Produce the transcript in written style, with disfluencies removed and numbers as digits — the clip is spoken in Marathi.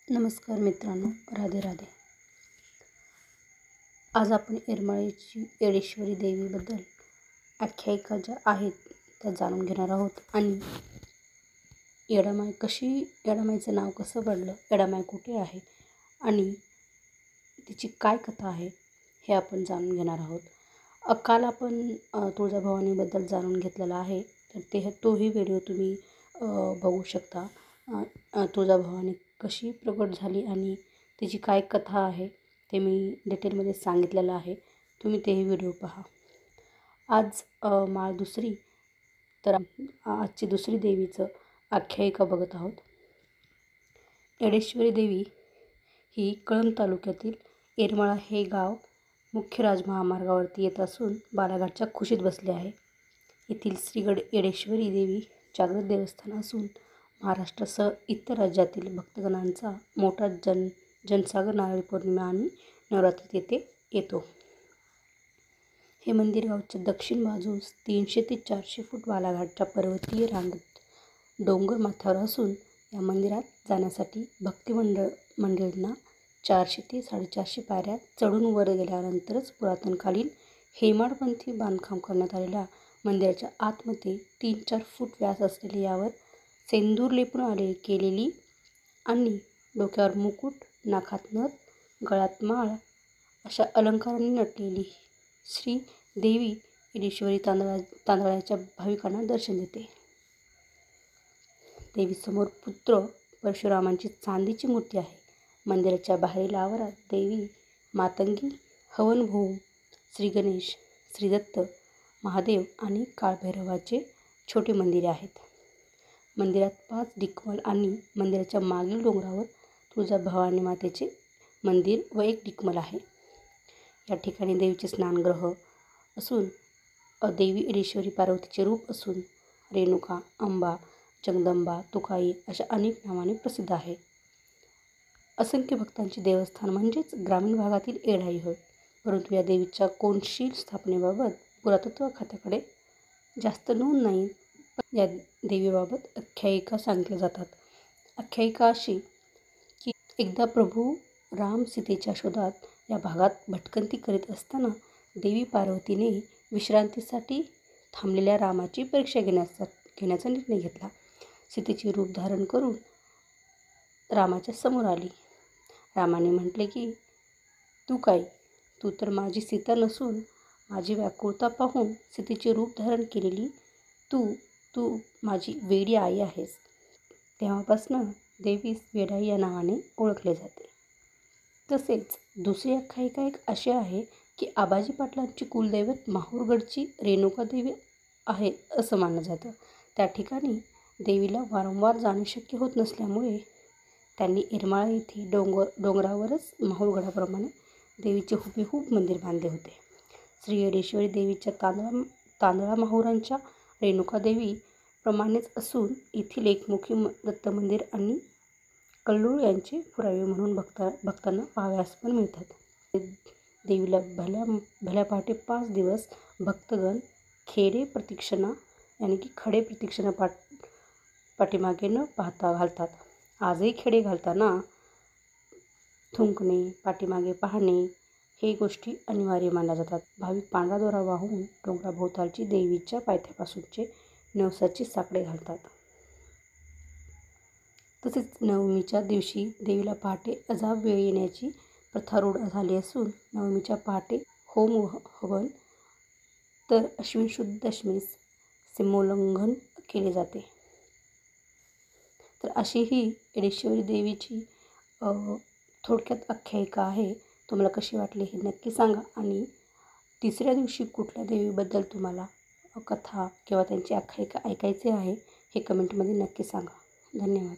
नमस्कार मित्रांनो, राधे राधे. आज आपण येडेश्वरी देवीबद्दल आख्यायिका ज्या आहेत त्या जाणून घेणार आहोत आणि येडामाईचं नाव कसं पडलं, येडामाई कुठे आहे आणि तिची काय कथा आहे हे आपण जाणून घेणार आहोत. काल आपण तुळजाभवानीबद्दल जाणून घेतलेला आहे, तर तोही व्हिडिओ तुम्ही बघू शकता. तुळजाभवानी कशी प्रगट झाली आणि तिची काय कथा आहे ते मी डिटेलमध्ये सांगितलेलं आहे. तुम्ही तेही व्हिडिओ पहा. आज माळ दुसरी, तर आजची दुसरी देवीचं आख्यायिका बघत आहोत. येडेश्वरी देवी ही कळंब तालुक्यातील येरमाळा हे गाव मुख्य राजमहामार्गावरती येत असून बालाघाटच्या कुशीत बसले आहे. येथील श्रीगड येडेश्वरी देवी जागृत देवस्थान असून महाराष्ट्रासह इतर राज्यातील भक्तगणांचा मोठा जनसागर नारळी पौर्णिमा आणि नवरात्रीत येथे येतो. हे मंदिर गावच्या दक्षिण बाजूस 300 ते 400 फूट बालाघाटच्या पर्वतीय रांगेत डोंगर माथ्यावर असून या मंदिरात जाण्यासाठी मंडळींना 400 ते 450 पायऱ्या चढून वर गेल्यानंतरच पुरातनकालीन हेमाडपंथी बांधकाम करण्यात आलेल्या मंदिराच्या आतमध्ये 3-4 फूट व्यास असलेले यावर सेंदूर लेपून केलेली आणि डोक्यावर मुकुट, नाकात नथ, गळ्यात माळ अशा अलंकारांनी नटलेली श्री देवी येडेश्वरी तांदळाच्या भाविकांना दर्शन देते. देवीसमोर पुत्र परशुरामांची चांदीची मूर्ती आहे. मंदिराच्या बाहेरील आवारात देवी मातंगी, हवनभूम, श्री गणेश, श्री दत्त, महादेव आणि काळभैरवाचे छोटे मंदिरे आहेत. मंदिरात 5 डिकमल आणि मंदिराच्या मागील डोंगरावर तुळजाभवानी मातेचे मंदिर व 1 डिकमल आहे. या ठिकाणी देवीचे स्नानगृह असून देवी येडेश्वरी पार्वतीचे रूप असून रेणुका, अंबा, जगदंबा, तुकाई अशा अनेक नावाने प्रसिद्ध आहे. असंख्य भक्तांचे देवस्थान म्हणजेच ग्रामीण भागातील येढाई होय. परंतु या देवीच्या कोनशील स्थापनेबाबत पुरातत्व खात्याकडे जास्त नोंद नाही. या देवीबाबत आख्यायिका सांगितल्या जातात. आख्यायिका अशी की एकदा प्रभू राम सीतेच्या शोधात या भागात भटकंती करीत असताना देवी पार्वतीने विश्रांतीसाठी थांबलेल्या रामाची परीक्षा घेण्याचा निर्णय घेतला. सीतेचे रूप धारण करून रामाच्या समोर आली. रामाने म्हटले की तू तर माझी सीता नसून माझी व्याकुळता पाहून सीतेचे रूप धारण केलेली तू माझी वेडी आई आहेस. तेव्हापासून देवीस वेडाई या नावाने ओळखले जाते. तसेच दुसरी आख्यायिका एक अशी आहे की आबाजी पाटलांची कुलदैवत माहूरगडची रेणुका देवी आहे असं मानलं जातं. त्या ठिकाणी देवीला वारंवार जाणे शक्य होत नसल्यामुळे त्यांनी येरमाळा येथे डोंगरावरच माहूरगडाप्रमाणे देवीचे हुबेहूब मंदिर बांधले होते. श्री येडेश्वरी देवीच्या तांदळा माहुरांच्या रेणुका देवी प्रमाणेच असून येथील एकमुखी दत्त मंदिर आणि कल्लूळ यांचे पुरावे म्हणून भक्तांना पाहावयास पण मिळतात. देवीला भल्या पहाटे 5 दिवस भक्तगण खडे प्रदक्षिणा पाठीमागे न पाहता घालतात. आजही खेडे घालताना थुंकणे, पाठीमागे पाहणे हे गोष्टी अनिवार्य मानल्या जातात. भाविक पांढरा दोरा वाहून डोंगराभोवतालची देवीच्या पायथ्यापासूनचे नवसाचे साकडे घालतात. तसेच नवमीच्या दिवशी देवीला पहाटे अजाप वेळ येण्याची प्रथा रूढ झाली असून नवमीच्या पहाटे होम हवन तर अश्विन शुद्ध दशमीस सीमोल्लंघन केले जाते. तर अशी ही येडेश्वरी देवीची थोडक्यात आख्यायिका आहे. तुम्हाला कशी वाटली हे नक्की सांगा आणि तिसऱ्या दिवशी कुठल्या देवीबद्दल तुम्हाला कथा किंवा त्यांची आख्यायिका ऐकायची आहे हे कमेंटमध्ये नक्की सांगा. धन्यवाद.